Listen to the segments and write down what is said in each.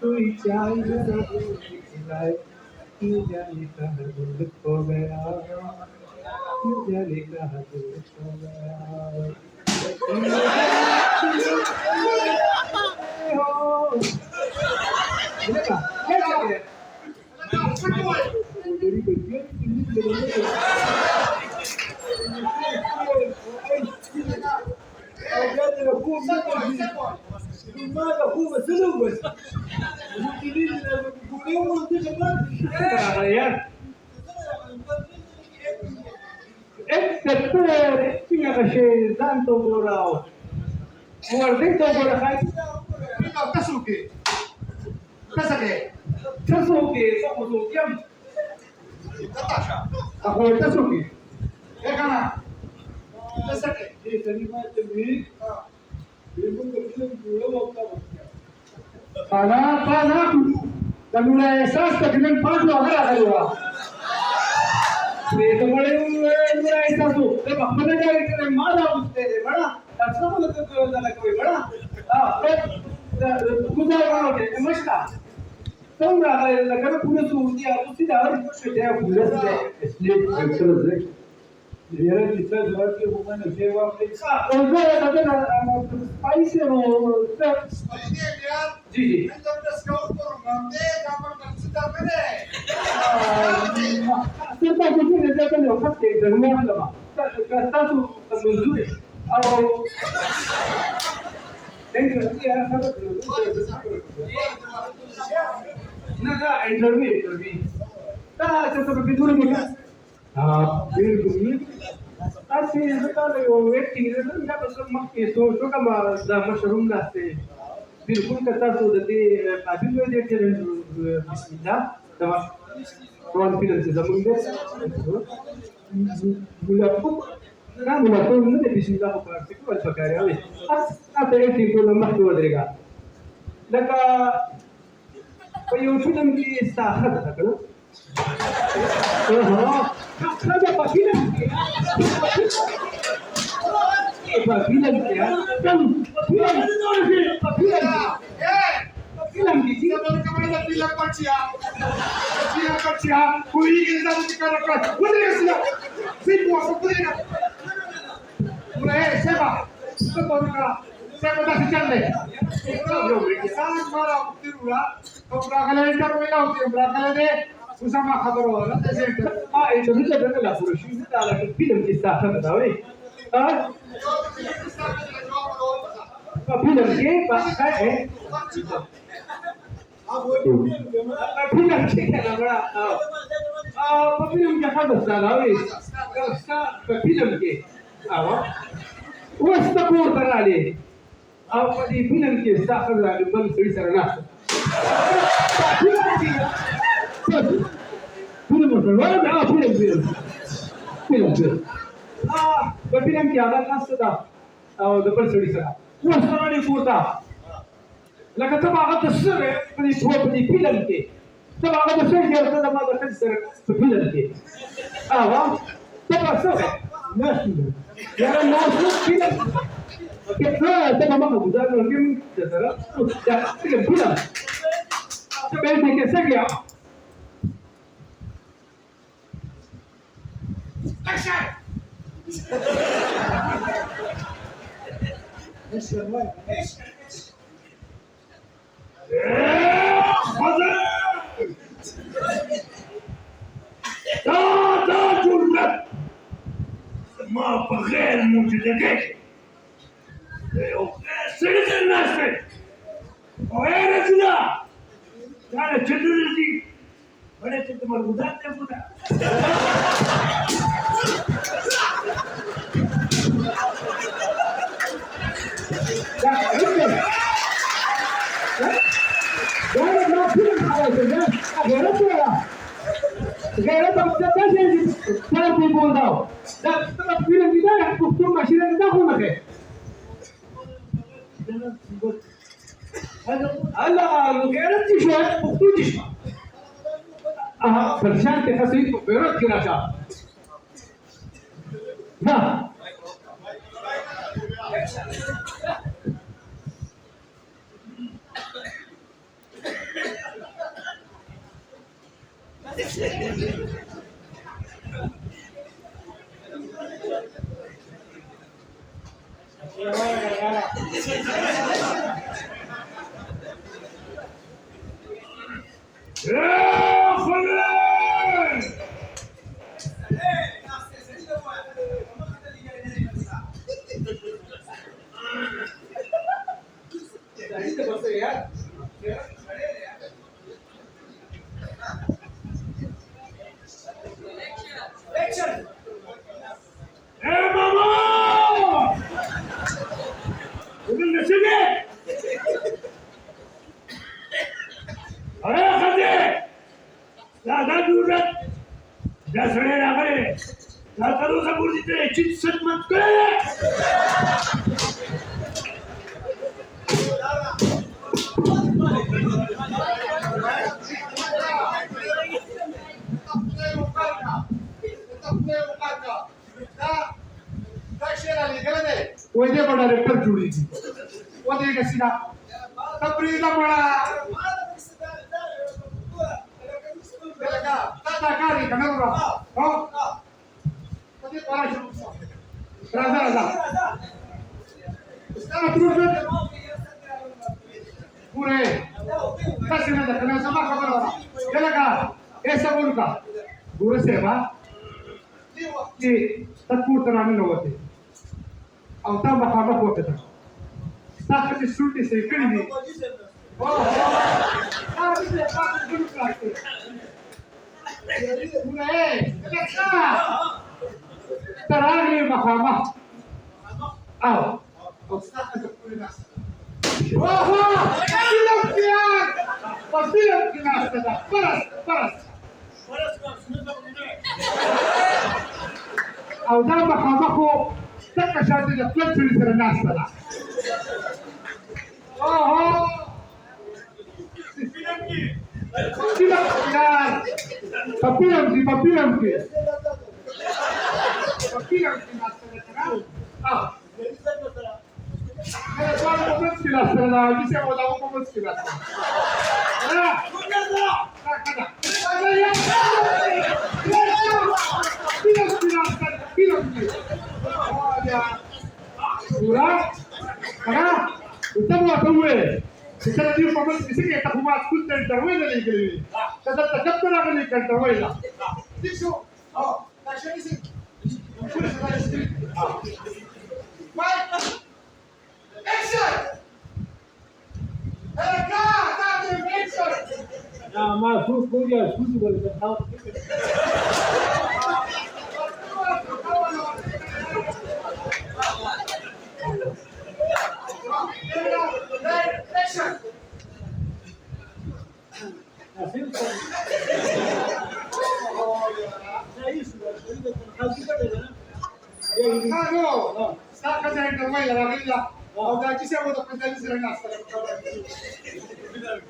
कोई चाय जरा खिलाए, क्यों जाने कहाँ दिल खो गया, क्यों जाने कहाँ दिल खो गया। Tanto morao, guardito con la faccia, Tasuke, Tasake, Tasuke, somos un Natasha, ako Tasuke, kana, Tasake, tadi macam ni, ibu kerja dulu apa? Pana, kalau esas terkena pas lo agar ada. तो बड़े मेरा ऐसा तो जब हमने क्या करते मारा उससे बड़ा अच्छा बोले तो कोई बड़ा हाँ गुजार करो के नमस्कार तुम रहा लगा पूरे सूर्य आप उसी दावर कुछ क्या पूरे से इसलिए एक्चुअल से ये कितना जवाब के वो मैंने जवाब दे और जो है ना स्पाइस है वो यार जी मैं तो स्काउट करूंगा मैं काम करता मैंने Kita mungkin ada kan yang pakai derma lama. Kata tu menunjuk atau dengan dia apa tu? Naga interview. Dah sesuatu bidur ni. Bidur ni. Asal kalau waiting itu kita pasal makin so kama dah mushroom dah se. Bidur kata tu jadi abis dia jadi bismillah. Tamam. Confidence zaman dia, mulaku, kan mulaku ni dia bismillah bukan sih, kalau pakai awal, ada yang tipu nama tu ada. Laka, kalau film ni sahad ada kan? Kerja pakilan dia, pakilan dia, kan pakilan. Bilang di sini kemana bilang kerja, kuih kita mesti kerja. Boleh siap, semua boleh. Boleh siapa? Semua kerja. Siapa dah siap deh. Sangat marah tirula. Kalau kalian itu berlaku, berlaku deh. Susah mah khabar orang. Itu sudah berlaku lah. Puluh sih dah lah. Film kita kan tahu ni. Film ke pakai Film kita nak berapa? Film kita dah salah ni. Film ke, awak, wasta pun terlalu. Awak di film ke sah terlalu bang seri serana. Film terlalu, film. Film ke awak nak sudah, bang seri serana. Wasta ni kurta. لكن طبعا هذا السر اللي هو بدي فيلم طبعا هذا السر يا هذا ما دخل سر في فيلم طبعا سر ناس يعني الناس فيلم كيف طبعا ما هو ده لكن ترى فيلم طبعا انت كسر اكشن ايش لا جربت ما بغير موجودك سيد الناس وين رجلا كانت تدرسي ولا تتمرغدات تفوتا غيرت مستدل ثلاث بولداو لا تطلب فيلم بداية دكتور ماشين ده هو مكان هلا غيرت شوية دكتور تشمع فرشان تحسين غيرت كراجة ها ويدي بڑا ریپر جوڑی تھی وہ دیکھ سینا تبریزا بڑا تاتا کاری کنورا ہاں تدی پارا شروع رازا رازا استانا تروجت پورے کسی نہ دکھنے سما خبر ہو رہا یہ لگا ایسا بول کا بورے سے با کہ تکور ترانے لوگتے او تا مخامخ وته ده ستا ښځې شونډې صحیح کړي دي ته راغلې مخامخ او ستا ښځه پورې ناسته ده فلم کې په فلم کې ناسته ده فرس او دا مخامخو تک شاته د پلان سره سره ناسته ده فلم کې ناسته ده کنه ټول په منځ کې ناسته ده چې څه ودا په منځ کې ناسته Pura, karena kita buat tahu secara dia pemain bisa kita buat school dan tahu lagi kali. Tetap terang lagi kan tahu lah. Tisu, tak sih sih. Baik, action. Action. Nah, masuk kuliah, susu boleh tahu. Saca de intervalo la villa, o da ci siamo da prendere la nasta.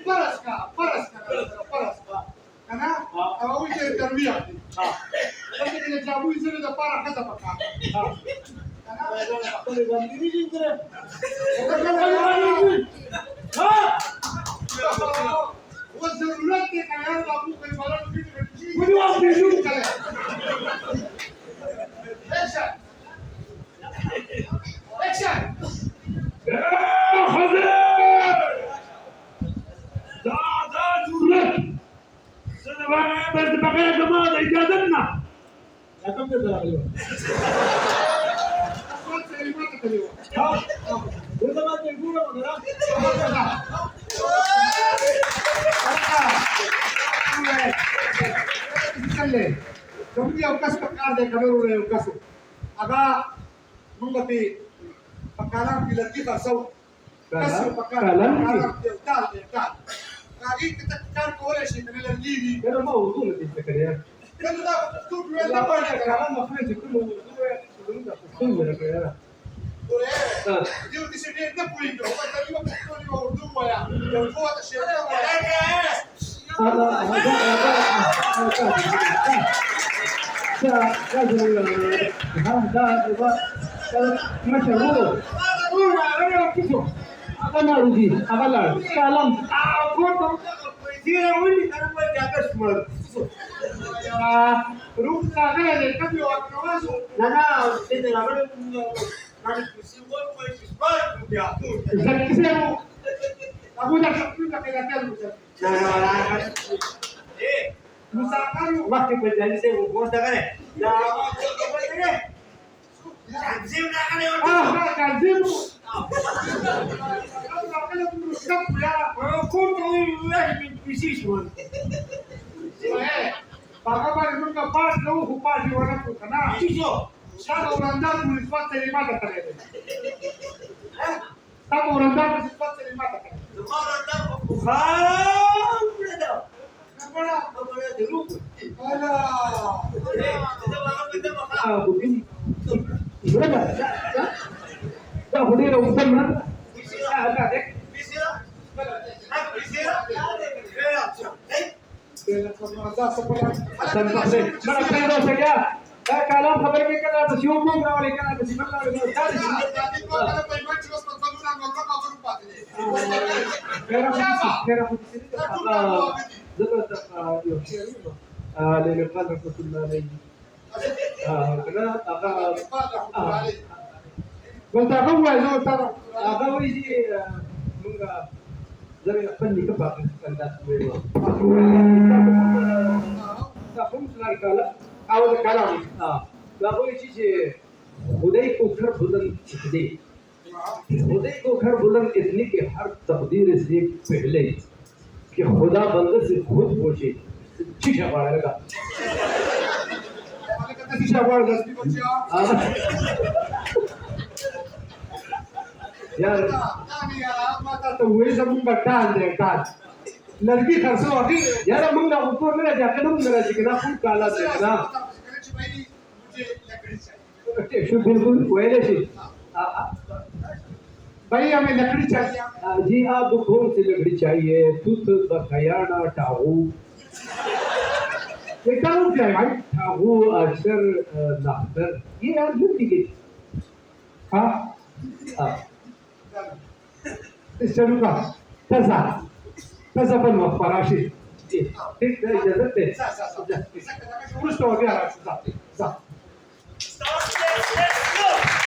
Paraska. Kana? Awu je tarbiya. Tapi dia jabu izin da para kata paka. Kana? Kalau gandiri jingre. वो जरूरत के कारण बाबू कोई बालन फिट मुझे आप रिज्यूम करें एक्शन حاضر دا جرأت سنبغي بس بقى جماعة إجازتنا لا كم ده راغلو أقول كلمات كلمة وده ما تقوله ولا Kemudian ukas pekar deh kalau udah ukas, agak mengerti pekaran bila kita tahu kasih pekaran tal. Kali kita pekar boleh sih dengan lagi. كده ما وصول الفكرة Kan kita tuh dua apa ya kan? كمان ما فهمت كله كده Boleh. Dia di sini dia punya itu. Apa tadi mau pukul di bawah dulu ya? Yang buat siapa? مشهور लाडू जी आगा लाडू कालम रूम लागले कधी वाटलं Aku dah sabtu dah kena telu. Musakan waktu berjalan saya bos dah kan ya Janjim dah kan ya kajimu. Kalau kalau berusak ya, aku tu lah bisnis pun bagaimana mereka pas jauh hupas di mana tu kena. iso Satu orang dah tulis pas terima tak kena. Satu orang dah tulis pas terima tak kena. Orang dah bukan dah Apa? apa dulu Alah. kita makan kita makan begini berapa tak boleh usah mana ada dek bisnis bisnis tanpa se mana kaya dah saya kalau khabar ke kala to siom mong rawali kala to siman la tadi kera putih للقادة كنا عليه كنا قلت أقوى زود ترى. أقوى يجي منغا زي فني كبار كندا تقوم سلالة أول كلام. أقوى يجي खुदाई को घर बुलंद इतने खुदाई को घर बुलंद इतने कि हर तकदीर से पहले कि खुदा बंदे से खुद पूछे शीशा पड़ेगा शीशा वाला दस्ती बच्चा. यार Ani यार माता तो वही सब मुंगा डाल दे डाल. लड़की खर्चो अभी. यार मंगा ऊपर मेरा जाकर मेरा जिगना फुल काला देखना शु बिल्कुल कोयले से भाई हमें लकड़ी चाहिए. जी आप कौन सी लकड़ी चाहिए तुत बखयाना टाहू ये कौन क्या है भाई? टाहू अक्षर नाखतर ये यार जुटी की हाँ. इससे रुका. कैसा? कैसा बन वक्त पराशी. ठीक है इजाजत है Urus तो हो गया. Stop this